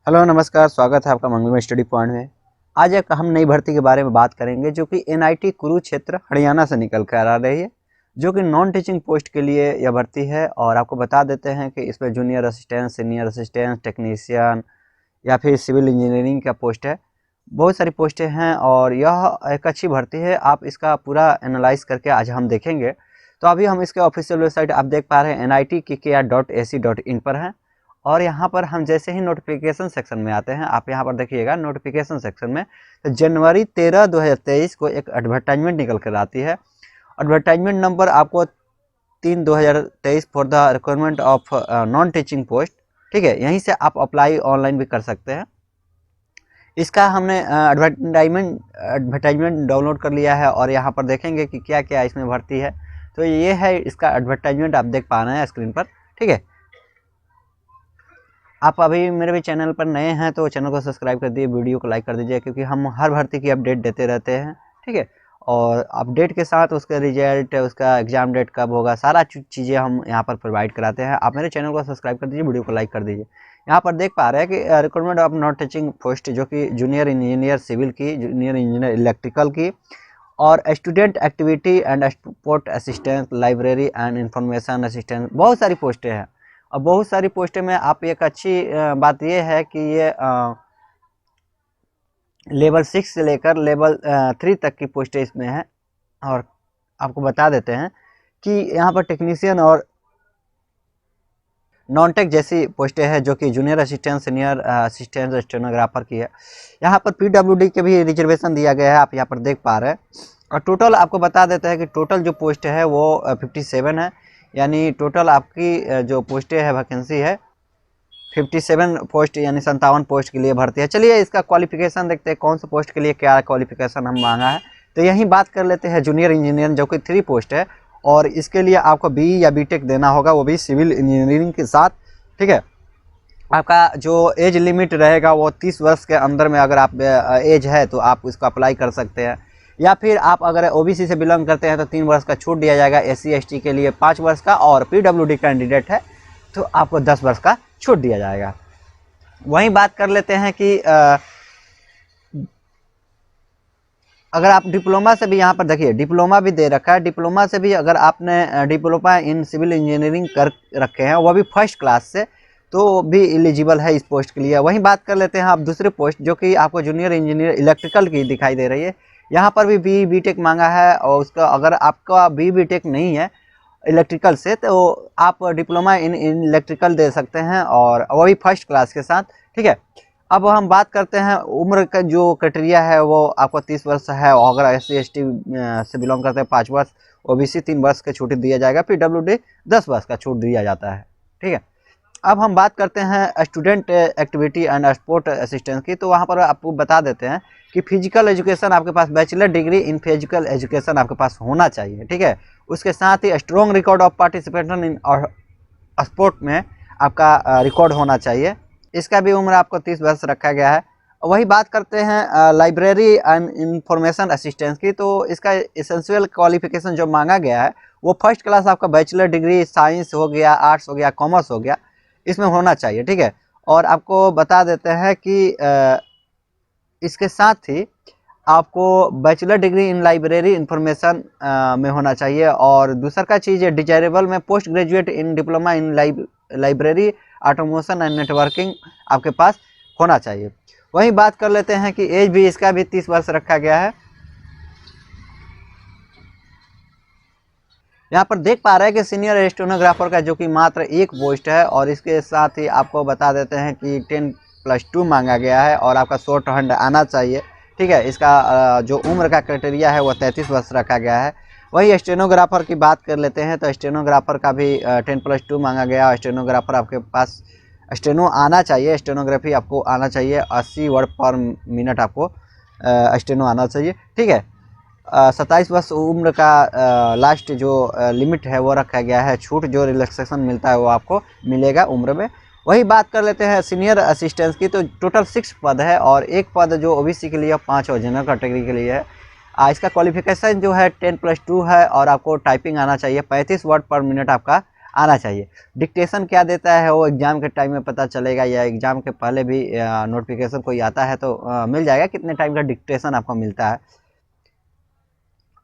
Hello नमस्कार, स्वागत है आपका मंगल में स्टडी पॉइंट में। आज एक हम नई भर्ती के बारे में बात करेंगे जो कि एनआईटी कुरुक्षेत्र हरियाणा से निकल कर आ रही है, जो कि नॉन टीचिंग पोस्ट के लिए यह भर्ती है। और आपको बता देते हैं कि इसमें junior assistant, senior assistant, technician या फिर सिविल इंजीनियरिंग का पोस्ट है। बहुत सारी पोस्टें हैं और यह एक अच्छी भर्ती है। आप इसका पूरा एनालाइज करके आज हम देखेंगे। तो अभी हम इसके ऑफिशियल वेबसाइट आप देख पा रहे हैं nitkkr.ac.in पर हैं। और यहाँ पर हम जैसे ही नोटिफिकेशन सेक्शन में आते हैं, आप यहाँ पर देखिएगा नोटिफिकेशन सेक्शन में, तो जनवरी 13, 2023 को एक एडवर्टाइजमेंट निकल कर आती है। एडवर्टाइजमेंट नंबर आपको 3/2023 for the requirement of non teaching post. ठीक है, यहीं से आप अप्लाई ऑनलाइन भी कर सकते हैं। इसका हमने एडवर्टाइजमेंट डाउनलोड कर लिया है और यहाँ पर देखेंगे कि क्या क्या इसमें भर्ती है। तो ये है इसका एडवर्टाइजमेंट, आप देख पा रहे हैं स्क्रीन पर। ठीक है, आप अभी मेरे भी चैनल पर नए हैं तो चैनल को सब्सक्राइब कर दीजिए, वीडियो को लाइक कर दीजिए, क्योंकि हम हर भर्ती की अपडेट देते रहते हैं। ठीक है, और अपडेट के साथ उसका रिजल्ट, उसका एग्जाम डेट कब होगा, सारा चीज़ें हम यहाँ पर प्रोवाइड कराते हैं। आप मेरे चैनल को सब्सक्राइब कर दीजिए, वीडियो को लाइक कर दीजिए। यहाँ पर देख पा रहे हैं कि requirement of non teaching post, जो कि जूनियर इंजीनियर सिविल की, जूनियर इंजीनियर इलेक्ट्रिकल की, और student activity and support assistant, library and information assistant, बहुत सारी पोस्टें हैं। और बहुत सारी पोस्टें में आप एक अच्छी बात यह है कि ये लेवल 6 से लेकर लेवल 3 तक की पोस्टें इसमें हैं। और आपको बता देते हैं कि यहाँ पर टेक्नीशियन और नॉन टेक जैसी पोस्टें हैं, जो कि junior assistant, senior assistant, stenographer की है। यहाँ पर पीडब्ल्यूडी के भी रिजर्वेशन दिया गया है, आप यहाँ पर देख पा रहे हैं। और टोटल आपको बता देते हैं कि टोटल जो पोस्ट है वो 57 है। यानी टोटल आपकी जो पोस्टें है, वैकेंसी है 57 पोस्ट, यानी 57 पोस्ट के लिए भर्ती है। चलिए इसका क्वालिफिकेशन देखते हैं, कौन सा पोस्ट के लिए क्या क्वालिफिकेशन हम मांगा है। तो यहीं बात कर लेते हैं जूनियर इंजीनियर, जो कि 3 पोस्ट है। और इसके लिए आपको बी या बीटेक देना होगा, वो भी सिविल इंजीनियरिंग के साथ। ठीक है, आपका जो एज लिमिट रहेगा वो 30 वर्ष के अंदर में अगर आप एज है तो आप इसको अप्लाई कर सकते हैं। या फिर आप अगर ओबीसी से बिलोंग करते हैं तो 3 वर्ष का छूट दिया जाएगा, एससी एसटी के लिए 5 वर्ष का, और पीडब्ल्यूडी कैंडिडेट है तो आपको 10 वर्ष का छूट दिया जाएगा। वहीं बात कर लेते हैं कि अगर आप डिप्लोमा से भी, यहाँ पर देखिए डिप्लोमा भी दे रखा है, डिप्लोमा से भी अगर आपने डिप्लोमा इन सिविल इंजीनियरिंग कर रखे हैं, वह भी फर्स्ट क्लास से, तो भी एलिजिबल है इस पोस्ट के लिए। वहीं बात कर लेते हैं आप दूसरे पोस्ट, जो कि आपको जूनियर इंजीनियर इलेक्ट्रिकल की दिखाई दे रही है। यहाँ पर भी बी बीटेक मांगा है, और उसका अगर आपका बी बीटेक नहीं है इलेक्ट्रिकल से, तो आप डिप्लोमा इन इलेक्ट्रिकल दे सकते हैं, और वही फर्स्ट क्लास के साथ। ठीक है, अब हम बात करते हैं उम्र का जो क्राइटेरिया है, वो आपको 30 वर्ष है, और अगर एससी एसटी से बिलोंग करते हैं 5 वर्ष, ओबीसी 3 वर्ष का छूट दिया जाएगा, पीडब्ल्यूडी 10 वर्ष का छूट दिया जाता है। ठीक है, अब हम बात करते हैं student activity and sport assistance की। तो वहाँ पर आपको बता देते हैं कि फिजिकल एजुकेशन आपके पास, bachelor degree in physical education आपके पास होना चाहिए। ठीक है, उसके साथ ही strong record of participation in sport में आपका रिकॉर्ड होना चाहिए। इसका भी उम्र आपको 30 वर्ष रखा गया है। वही बात करते हैं लाइब्रेरी एंड इंफॉर्मेशन असिस्टेंस की। तो इसका एसेंशियल क्वालिफिकेशन जो मांगा गया है वो फर्स्ट क्लास आपका बैचलर डिग्री साइंस हो गया, आर्ट्स हो गया, कॉमर्स हो गया, इसमें होना चाहिए। ठीक है, और आपको बता देते हैं कि इसके साथ ही आपको बैचलर डिग्री इन लाइब्रेरी इंफॉर्मेशन में होना चाहिए। और दूसरा का चीज़ है डिजायरेबल में post graduate in diploma in library automation and networking आपके पास होना चाहिए। वहीं बात कर लेते हैं कि एज भी इसका भी 30 वर्ष रखा गया है। यहाँ पर देख पा रहे हैं कि सीनियर स्टेनोग्राफर का जो कि मात्र 1 पोस्ट है, और इसके साथ ही आपको बता देते हैं कि 10+2 मांगा गया है, और आपका शॉर्ट हैंड आना चाहिए। ठीक है, इसका जो उम्र का क्राइटेरिया है वो 33 वर्ष रखा गया है। वही स्टेनोग्राफर की बात कर लेते हैं, तो स्टेनोग्राफर का भी 10+2 मांगा गया। स्टेनोग्राफर आपके पास स्टेनो आना चाहिए, स्टेनोग्राफी आपको आना चाहिए, 80 वर्ड पर मिनट आपको स्टेनो आना चाहिए। ठीक है, 27 वर्ष उम्र का लास्ट जो लिमिट है वो रखा गया है। छूट जो रिलैक्सेशन मिलता है वो आपको मिलेगा उम्र में। वही बात कर लेते हैं सीनियर असिस्टेंस की। तो टोटल 6 पद है, और 1 पद जो ओबीसी के लिए, 5 और जनरल कैटेगरी के लिए है। इसका क्वालिफिकेशन जो है 10+2 है, और आपको टाइपिंग आना चाहिए, 35 वर्ड पर मिनट आपका आना चाहिए। डिक्टेशन क्या देता है वो एग्ज़ाम के टाइम में पता चलेगा, या एग्ज़ाम के पहले भी नोटिफिकेशन कोई आता है तो मिल जाएगा कितने टाइम का डिक्टेशन आपको मिलता है।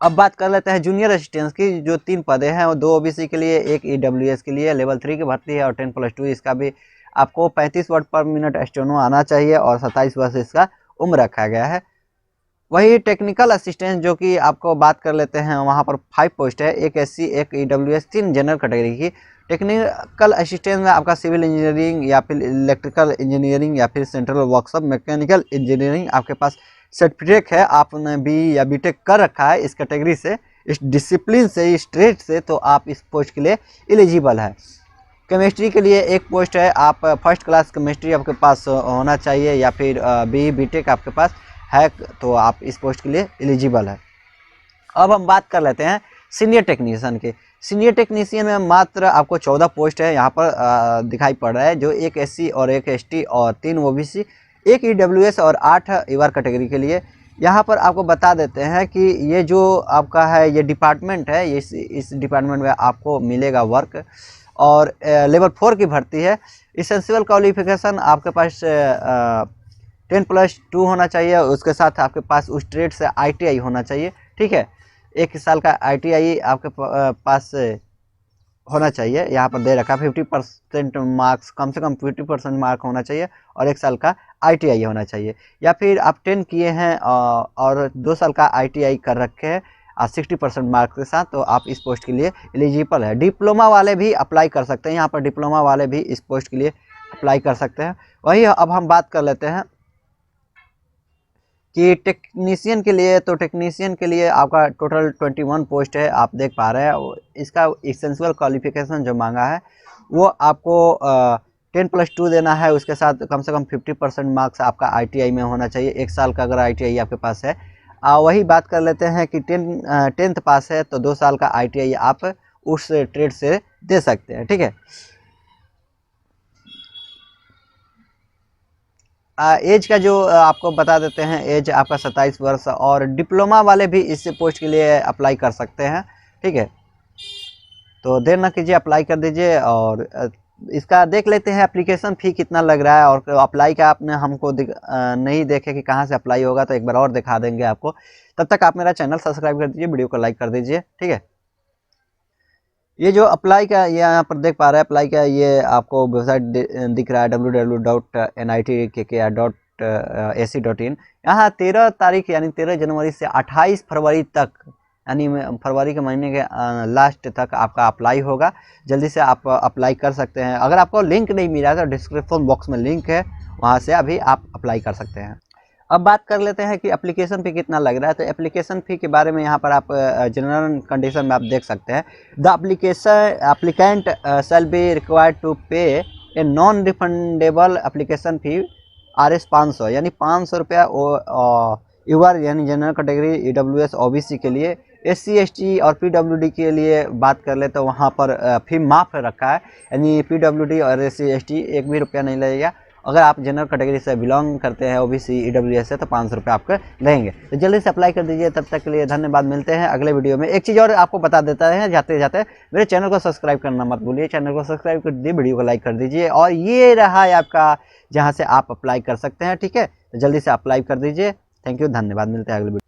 अब बात कर लेते हैं जूनियर असिस्टेंट्स की। जो 3 पदे हैं वो 2 ओबीसी के लिए, एक ईडब्ल्यूएस के लिए, लेवल 3 की भर्ती है और 10+2 इसका भी आपको 35 वर्ड पर मिनट स्टेनो आना चाहिए और 27 वर्ष इसका उम्र रखा गया है। वही टेक्निकल असिस्टेंट जो कि आपको बात कर लेते हैं, वहाँ पर 5 पोस्ट है, एक एससी, एक ईडब्ल्यूएस, 3 जनरल कैटेगरी की। टेक्निकल असिस्टेंट में आपका सिविल इंजीनियरिंग या फिर इलेक्ट्रिकल इंजीनियरिंग या फिर सेंट्रल वर्कशॉप मैकेनिकल इंजीनियरिंग आपके पास सर्टिफिकेट है, आपने बी या बीटेक कर रखा है इस कैटेगरी से, इस डिसिप्लिन से, इस ट्रेड से, तो आप इस पोस्ट के लिए एलिजिबल है। केमिस्ट्री के लिए एक पोस्ट है, आप फर्स्ट क्लास केमिस्ट्री आपके पास होना चाहिए या फिर बी बीटेक आपके पास है तो आप इस पोस्ट के लिए एलिजिबल है। अब हम बात कर लेते हैं सीनियर टेक्नीशियन के। सीनियर टेक्नीशियन में मात्र आपको 14 पोस्ट है यहाँ पर दिखाई पड़ रहा है, जो एक एससी और एक एसटी और 3 ओबीसी, एक ईडब्ल्यूएस और 8 ईआर कैटेगरी के लिए। यहाँ पर आपको बता देते हैं कि ये जो आपका है ये डिपार्टमेंट है, इस डिपार्टमेंट में आपको मिलेगा वर्क, और लेवल 4 की भर्ती है। इसेंशियल क्वालिफिकेशन आपके पास 10+2 होना चाहिए, उसके साथ आपके पास उस ट्रेड से आईटीआई होना चाहिए, ठीक है। 1 साल का आईटीआई आपके पास होना चाहिए, यहाँ पर दे रखा 50% मार्क्स, कम से कम 50% मार्क होना चाहिए और 1 साल का आईटीआई होना चाहिए। या फिर आप 10 किए हैं और 2 साल का आईटीआई कर रखे हैं 60% मार्क्स के साथ, तो आप इस पोस्ट के लिए एलिजिबल है। डिप्लोमा वाले भी अप्लाई कर सकते हैं, यहाँ पर डिप्लोमा वाले भी इस पोस्ट के लिए अप्लाई कर सकते हैं। वही अब हम बात कर लेते हैं कि टेक्नीशियन के लिए, तो टेक्नीशियन के लिए आपका टोटल 21 पोस्ट है, आप देख पा रहे हैं। इसका एसेंशियल क्वालिफिकेशन जो मांगा है वो आपको 10+2 देना है, उसके साथ कम से कम 50% मार्क्स आपका आईटीआई में होना चाहिए, 1 साल का अगर आईटीआई आपके पास है। वही बात कर लेते हैं कि 10th पास है तो 2 साल का आईटीआई आप उस ट्रेड से दे सकते हैं, ठीक है। एज का जो आपको बता देते हैं, एज आपका 27 वर्ष, और डिप्लोमा वाले भी इस पोस्ट के लिए अप्लाई कर सकते हैं, ठीक है। तो देर ना कीजिए, अप्लाई कर दीजिए। और इसका देख लेते हैं एप्लीकेशन फ़ी कितना लग रहा है, और अप्लाई का आपने हमको नहीं देखे कि कहाँ से अप्लाई होगा, तो एक बार और दिखा देंगे आपको। तब तक आप मेरा चैनल सब्सक्राइब कर दीजिए, वीडियो को लाइक कर दीजिए, ठीक है। ये जो अप्लाई का, ये यहाँ पर देख पा रहे हैं अप्लाई का, ये आपको वेबसाइट दिख रहा है www.nitk.ac.in। यहाँ 13 तारीख यानी 13 जनवरी से 28 फरवरी तक, यानी फरवरी के महीने के लास्ट तक आपका अप्लाई होगा। जल्दी से आप अप्लाई कर सकते हैं। अगर आपको लिंक नहीं मिला तो डिस्क्रिप्शन बॉक्स में लिंक है, वहाँ से अभी आप अप्लाई कर सकते हैं। अब बात कर लेते हैं कि एप्लीकेशन फ़ी कितना लग रहा है। तो एप्लीकेशन फ़ी के बारे में यहाँ पर आप जनरल कंडीशन में आप देख सकते हैं। The applicant shall be required to pay a non refundable application fee RS 500, यानी 500 रुपया यूआर यानी जनरल कैटेगरी, ईडब्ल्यूएस ओबीसी के लिए। SC ST और PWD के लिए बात कर ले तो वहाँ पर फ़ी माफ़ रखा है, यानी PWD और SC ST 1 भी रुपया नहीं लगेगा। अगर आप जनरल कैटेगरी से बिलोंग करते हैं, ओबीसी ईडब्ल्यूएस से, तो 500 रुपये आपके रहेंगे। तो जल्दी से अप्लाई कर दीजिए। तब तक के लिए धन्यवाद, मिलते हैं अगले वीडियो में। एक चीज़ और आपको बता देता है जाते जाते, मेरे चैनल को सब्सक्राइब करना मत भूलिए। चैनल को सब्सक्राइब कर दीजिए, वीडियो को लाइक कर दीजिए, और ये रहा है आपका जहाँ से आप अप्लाई कर सकते हैं, ठीक है। तो जल्दी से अप्लाई कर दीजिए। थैंक यू, धन्यवाद, मिलते हैं अगले वीडियो।